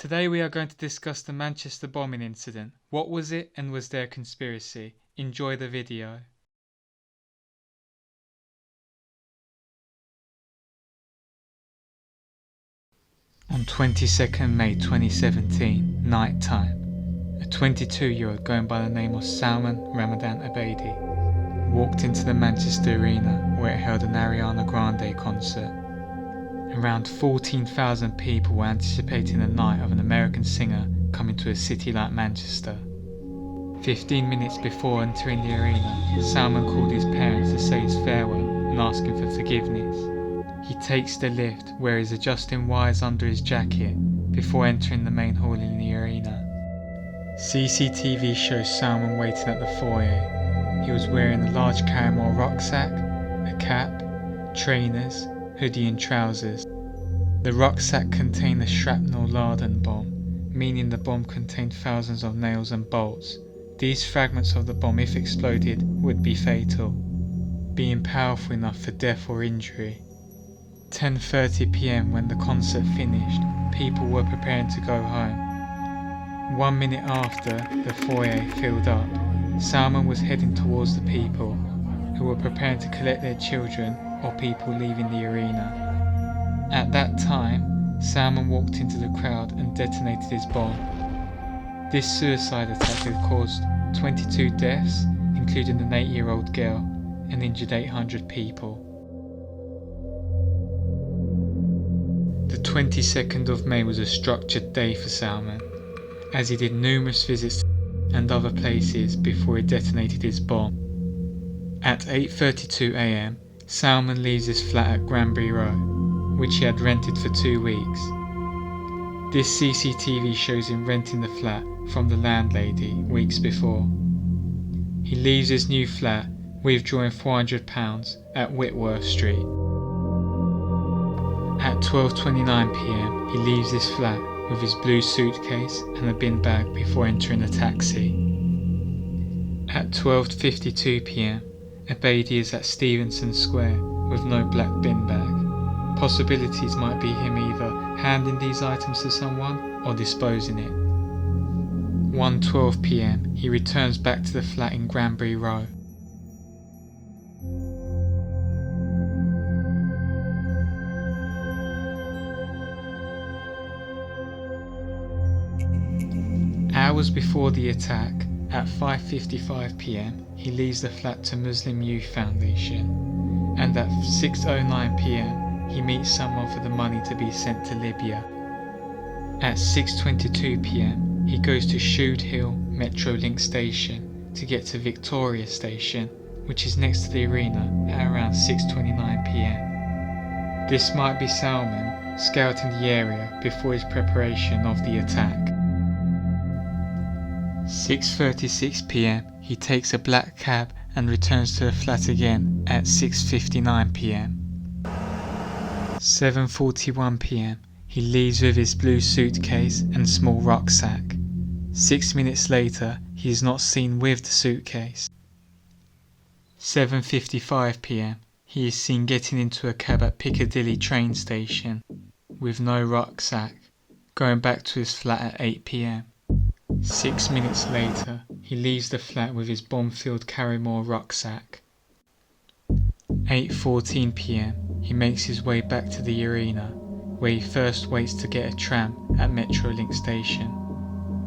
Today we are going to discuss the Manchester bombing incident. What was it and was there a conspiracy? Enjoy the video. On 22nd May 2017, night time, a 22-year-old going by the name of Salman Abedi walked into the Manchester Arena where it held an Ariana Grande concert. Around 14,000 people were anticipating the night of an American singer coming to a city like Manchester. 15 minutes before entering the arena, Salman called his parents to say his farewell and ask him for forgiveness. He takes the lift where he's adjusting wires under his jacket before entering the main hall in the arena. CCTV shows Salman waiting at the foyer. He was wearing a large caramel rucksack, a cap, trainers, hoodie and trousers. The rucksack contained a shrapnel Laden bomb, meaning the bomb contained thousands of nails and bolts. These fragments of the bomb, if exploded, would be fatal, being powerful enough for death or injury. 10:30 p.m. when the concert finished, people were preparing to go home. 1 minute after, the foyer filled up. Salman was heading towards the people, who were preparing to collect their children or people leaving the arena. At that time, Salman walked into the crowd and detonated his bomb. This suicide attack had caused 22 deaths, including an 8-year-old girl, and injured 800 people. The 22nd of May was a structured day for Salman, as he did numerous visits and other places before he detonated his bomb. At 8:32 a.m, Salman leaves his flat at Granbury Row, which he had rented for 2 weeks. This CCTV shows him renting the flat from the landlady weeks before. He leaves his new flat, withdrawing £400 at Whitworth Street. At 12:29 p.m, he leaves his flat with his blue suitcase and a bin bag before entering a taxi. At 12:52 p.m, Abedi is at Stevenson Square with no black bin bag. Possibilities might be him either handing these items to someone or disposing it. 1:12 p.m, he returns back to the flat in Granbury Row. Hours before the attack, at 5:55 p.m, he leaves the flat to Muslim Youth Foundation, and at 6:09 p.m, he meets someone for the money to be sent to Libya. At 6:22 p.m, he goes to Shude Hill Metrolink station to get to Victoria Station, which is next to the arena, at around 6:29 p.m. This might be Salman scouting the area before his preparation of the attack. 6:36 p.m, he takes a black cab and returns to the flat again at 6:59 p.m. 7:41 p.m, he leaves with his blue suitcase and small rucksack. 6 minutes later, he is not seen with the suitcase. 7:55 p.m, he is seen getting into a cab at Piccadilly train station with no rucksack, going back to his flat at 8 p.m. 6 minutes later, he leaves the flat with his bomb-filled Carrymore rucksack. 8:14 p.m, he makes his way back to the arena, where he first waits to get a tram at Metrolink station.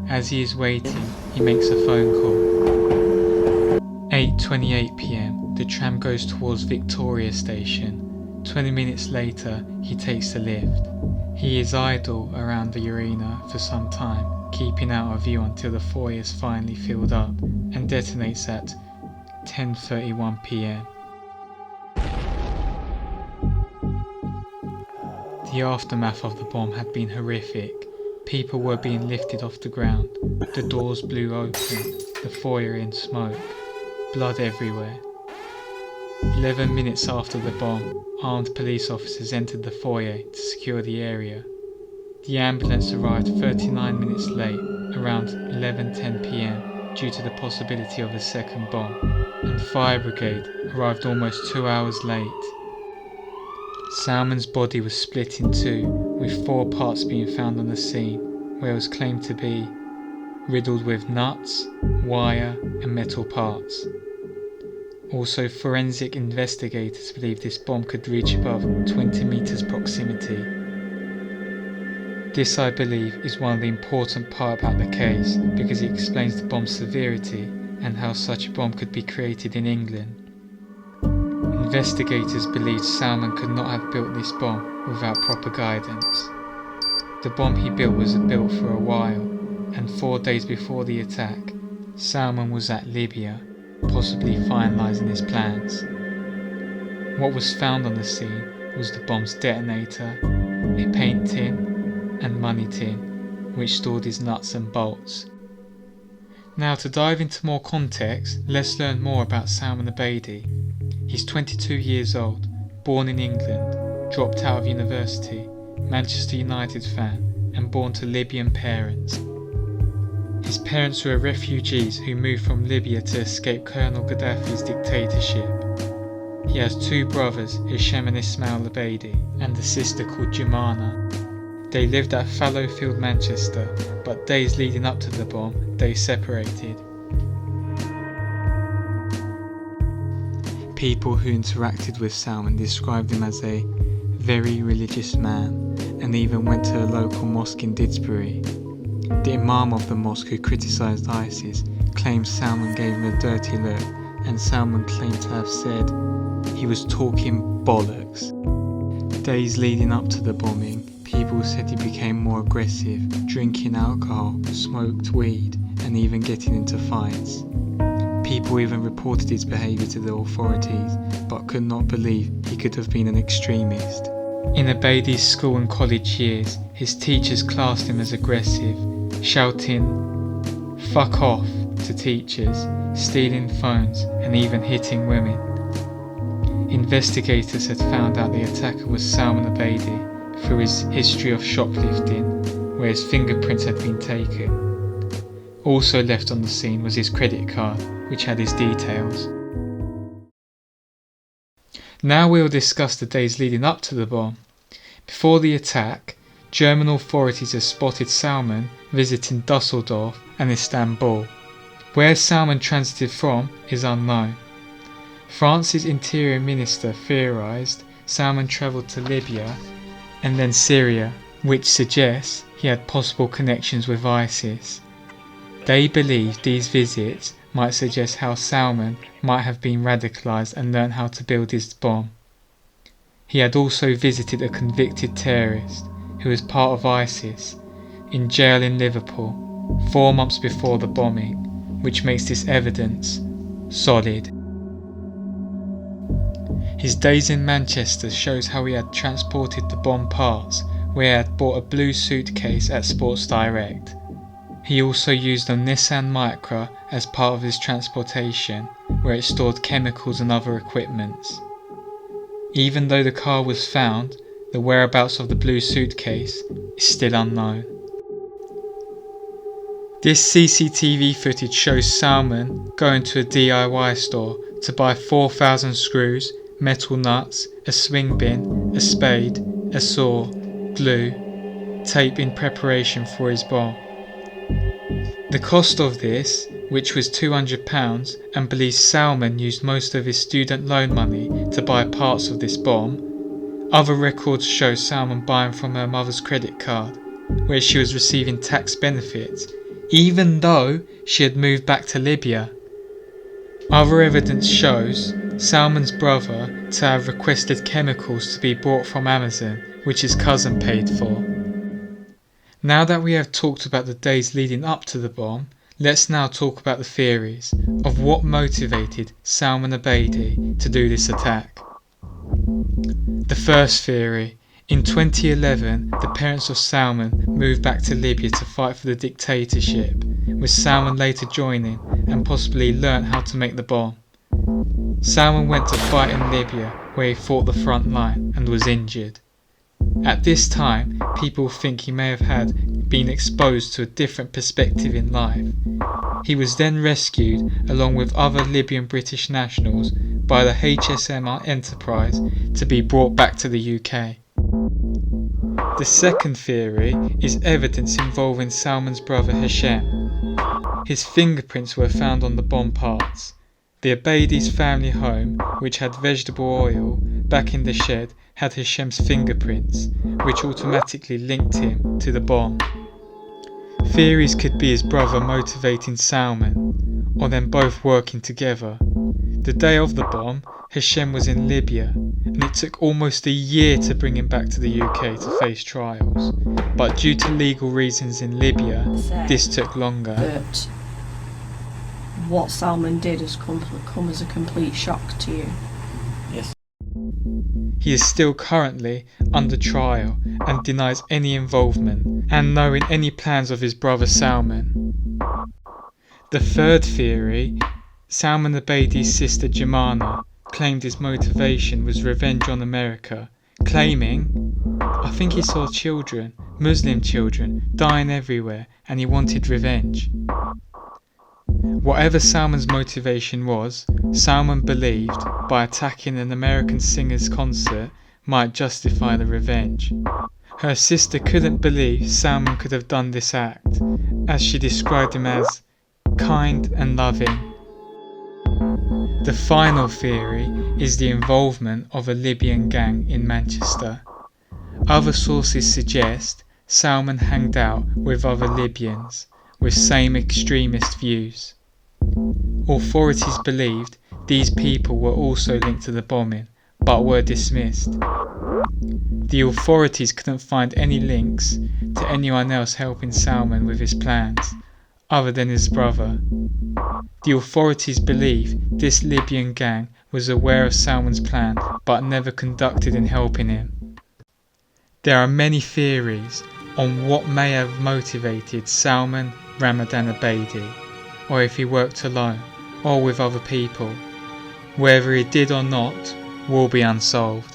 As he is waiting, he makes a phone call. 8:28 p.m, the tram goes towards Victoria Station. 20 minutes later, he takes the lift. He is idle around the arena for some time, keeping out of view until the foyer is finally filled up, and detonates at 10:31 p.m. The aftermath of the bomb had been horrific. People were being lifted off the ground, the doors blew open, the foyer in smoke, blood everywhere. 11 minutes after the bomb, armed police officers entered the foyer to secure the area. The ambulance arrived 39 minutes late, around 11:10 p.m, due to the possibility of a second bomb, and fire brigade arrived almost 2 hours late. Salman's body was split in two, with 4 parts being found on the scene, where it was claimed to be riddled with nuts, wire and metal parts. Also, forensic investigators believe this bomb could reach above 20 meters proximity. This, I believe, is one of the important parts about the case because it explains the bomb's severity and how such a bomb could be created in England. Investigators believed Salman could not have built this bomb without proper guidance. The bomb he built was built for a while, and 4 days before the attack, Salman was at Libya, possibly finalising his plans. What was found on the scene was the bomb's detonator, a paint tin and money tin, which stored his nuts and bolts. Now, to dive into more context, let's learn more about Salman Abedi. He's 22 years old, born in England, dropped out of university, Manchester United fan, and born to Libyan parents. His parents were refugees who moved from Libya to escape Colonel Gaddafi's dictatorship. He has 2 brothers, Hisham and Ismail Abedi, and a sister called Jumana. They lived at Fallowfield, Manchester, but days leading up to the bomb, they separated. People who interacted with Salman described him as a very religious man, and even went to a local mosque in Didsbury. The Imam of the mosque, who criticised ISIS, claims Salman gave him a dirty look, and Salman claimed to have said he was talking bollocks. Days leading up to the bombing, people said he became more aggressive, drinking alcohol, smoked weed, and even getting into fights. People even reported his behaviour to the authorities, but could not believe he could have been an extremist. In Abedi's school and college years, his teachers classed him as aggressive, shouting "fuck off" to teachers, stealing phones and even hitting women. Investigators had found out the attacker was Salman Abedi through his history of shoplifting, where his fingerprints had been taken. Also left on the scene was his credit card, which had his details. Now we'll discuss the days leading up to the bomb. Before the attack, German authorities have spotted Salman visiting Dusseldorf and Istanbul. Where Salman transited from is unknown. France's Interior Minister theorised Salman travelled to Libya and then Syria, which suggests he had possible connections with ISIS. They believe these visits might suggest how Salman might have been radicalised and learned how to build his bomb. He had also visited a convicted terrorist, who was part of ISIS, in jail in Liverpool 4 months before the bombing, which makes this evidence solid. His days in Manchester shows how he had transported the bomb parts, where he had bought a blue suitcase at Sports Direct. He also used a Nissan Micra as part of his transportation, where it stored chemicals and other equipments. Even though the car was found, the whereabouts of the blue suitcase is still unknown. This CCTV footage shows Salman going to a DIY store to buy 4,000 screws, metal nuts, a swing bin, a spade, a saw, glue, tape in preparation for his bomb. The cost of this, which was £200, and believes Salman used most of his student loan money to buy parts of this bomb. Other records show Salman buying from her mother's credit card, where she was receiving tax benefits, even though she had moved back to Libya. Other evidence shows Salman's brother to have requested chemicals to be bought from Amazon, which his cousin paid for. Now that we have talked about the days leading up to the bomb, let's now talk about the theories of what motivated Salman Abedi to do this attack. The first theory. In 2011, the parents of Salman moved back to Libya to fight for the dictatorship, with Salman later joining and possibly learnt how to make the bomb. Salman went to fight in Libya, where he fought the front line and was injured. At this time, people think he may have been exposed to a different perspective in life. He was then rescued, along with other Libyan British nationals, by the HSM Enterprise to be brought back to the UK. The second theory is evidence involving Salman's brother Hashem. His fingerprints were found on the bomb parts. The Abedi's family home, which had vegetable oil back in the shed, had Hashem's fingerprints, which automatically linked him to the bomb. Theories could be his brother motivating Salman, or them both working together. The day of the bomb, Hashem was in Libya, and it took almost a year to bring him back to the UK to face trials. But due to legal reasons in Libya, this took longer. That what Salman did has come as a complete shock to you. Yes. He is still currently under trial and denies any involvement and knowing any plans of his brother Salman. The third theory, Salman Abedi's sister Jemana, claimed his motivation was revenge on America, claiming, I think he saw children, Muslim children, dying everywhere and he wanted revenge. Whatever Salman's motivation was, Salman believed by attacking an American singer's concert might justify the revenge. Her sister couldn't believe Salman could have done this act, as she described him as kind and loving. The final theory is the involvement of a Libyan gang in Manchester. Other sources suggest Salman hanged out with other Libyans with same extremist views. Authorities believed these people were also linked to the bombing, but were dismissed. The authorities couldn't find any links to anyone else helping Salman with his plans, other than his brother. The authorities believe this Libyan gang was aware of Salman's plan, but never conducted in helping him. There are many theories on what may have motivated Salman Ramadan Abedi, or if he worked alone, or with other people. Whether he did or not will be unsolved.